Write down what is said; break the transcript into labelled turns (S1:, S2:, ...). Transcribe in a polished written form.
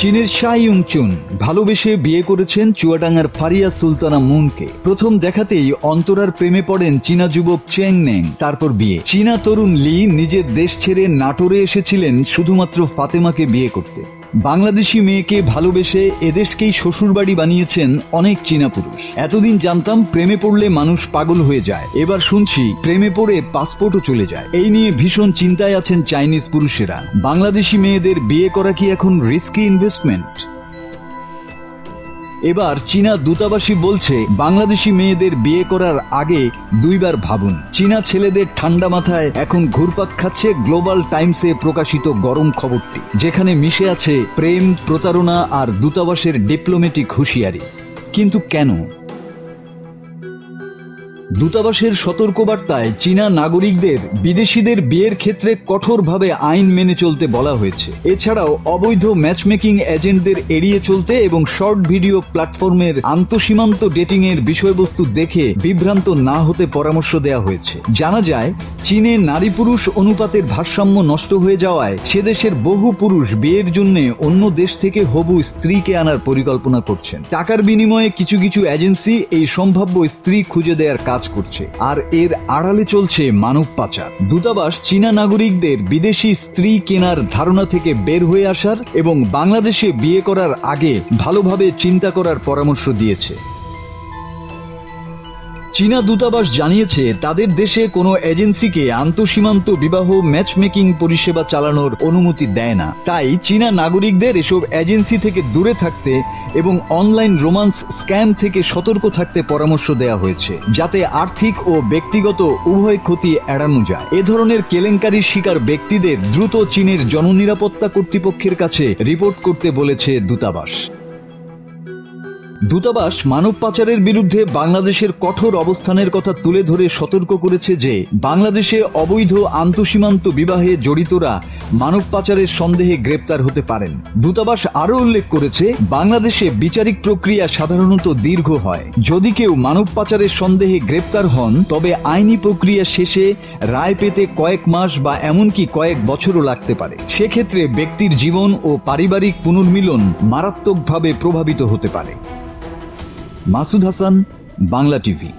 S1: চীনের শাহ ইয়ুং-চুন ভালোবেসে বিয়ে করেছেন চুয়াডাঙ্গার ফারিয়া সুলতানা মুনকে। প্রথম দেখাতেই অন্তরার প্রেমে পড়েন চীনা যুবক চেং নেং। তারপর বিয়ে। চীনা তরুণ লি নিজের দেশ ছেড়ে নাটোরে এসেছিলেন শুধুমাত্র ফাতেমাকে বিয়ে করতে। বাংলাদেশি মেয়েকে ভালোবেসে এদেশকেই শ্বশুরবাড়ি বানিয়েছেন অনেক চীনা পুরুষ। এতদিন জানতাম প্রেমে পড়লে মানুষ পাগল হয়ে যায়, এবার শুনছি প্রেমে পড়ে পাসপোর্টও চলে যায়। এই নিয়ে ভীষণ চিন্তায় আছেন চাইনিজ পুরুষেরা। বাংলাদেশি মেয়েদের বিয়ে করা কি এখন রিস্কি ইনভেস্টমেন্ট? এবার চীনা দূতাবাসী বলছে বাংলাদেশি মেয়েদের বিয়ে করার আগে দুইবার ভাবুন। চীনা ছেলেদের ঠান্ডা মাথায় এখন ঘুরপাক খাচ্ছে গ্লোবাল টাইমসে প্রকাশিত গরম খবরটি, যেখানে মিশে আছে প্রেম, প্রতারণা আর দূতাবাসের ডিপ্লোম্যাটিক হুঁশিয়ারি। কিন্তু কেন? দূতাবাসের সতর্কবার্তায় চীনা নাগরিকদের বিদেশিদের বিয়ের ক্ষেত্রে কঠোরভাবে আইন মেনে চলতে বলা হয়েছে। এছাড়াও অবৈধ ম্যাচমেকিং এজেন্টদের এড়িয়ে চলতে এবং শর্ট ভিডিও প্ল্যাটফর্মের আন্তঃসীমান্ত ডেটিং এর বিষয়বস্তু দেখে বিভ্রান্ত না হতে পরামর্শ দেওয়া হয়েছে। জানা যায়, চীনে নারী পুরুষ অনুপাতের ভারসাম্য নষ্ট হয়ে যাওয়ায় সে দেশের বহু পুরুষ বিয়ের জন্য অন্য দেশ থেকে হবু স্ত্রীকে আনার পরিকল্পনা করছেন। টাকার বিনিময়ে কিছু কিছু এজেন্সি এই সম্ভাব্য স্ত্রী খুঁজে দেওয়ার কাজ করছে, আর এর আড়ালে চলছে মানব পাচার। দূতাবাস চীনা নাগরিকদের বিদেশি স্ত্রী কেনার ধারণা থেকে বের হয়ে আসার এবং বাংলাদেশে বিয়ে করার আগে ভালোভাবে চিন্তা করার পরামর্শ দিয়েছে। চীনা দূতাবাস জানিয়েছে তাদের দেশে কোনো এজেন্সিকে আন্তঃসীমান্ত বিবাহ ম্যাচমেকিং পরিষেবা চালানোর অনুমতি দেয় না। তাই চীনা নাগরিকদের এসব এজেন্সি থেকে দূরে থাকতে এবং অনলাইন রোমান্স স্ক্যাম থেকে সতর্ক থাকতে পরামর্শ দেওয়া হয়েছে, যাতে আর্থিক ও ব্যক্তিগত উভয় ক্ষতি এড়ানো যায়। এ ধরনের কেলেঙ্কারির শিকার ব্যক্তিদের দ্রুত চীনের জননিরাপত্তা কর্তৃপক্ষের কাছে রিপোর্ট করতে বলেছে দূতাবাস। দূতাবাস মানব পাচারের বিরুদ্ধে বাংলাদেশের কঠোর অবস্থানের কথা তুলে ধরে সতর্ক করেছে যে বাংলাদেশে অবৈধ আন্তঃসীমান্ত বিবাহে জড়িতরা মানব পাচারের সন্দেহে গ্রেপ্তার হতে পারেন। দূতাবাস আরও উল্লেখ করেছে, বাংলাদেশে বিচারিক প্রক্রিয়া সাধারণত দীর্ঘ হয়। যদি কেউ মানব পাচারের সন্দেহে গ্রেপ্তার হন, তবে আইনি প্রক্রিয়া শেষে রায় পেতে কয়েক মাস বা এমনকি কয়েক বছরও লাগতে পারে। সেক্ষেত্রে ব্যক্তির জীবন ও পারিবারিক পুনর্মিলন মারাত্মকভাবে প্রভাবিত হতে পারে। মাসুদ হাসান, বাংলা টিভি।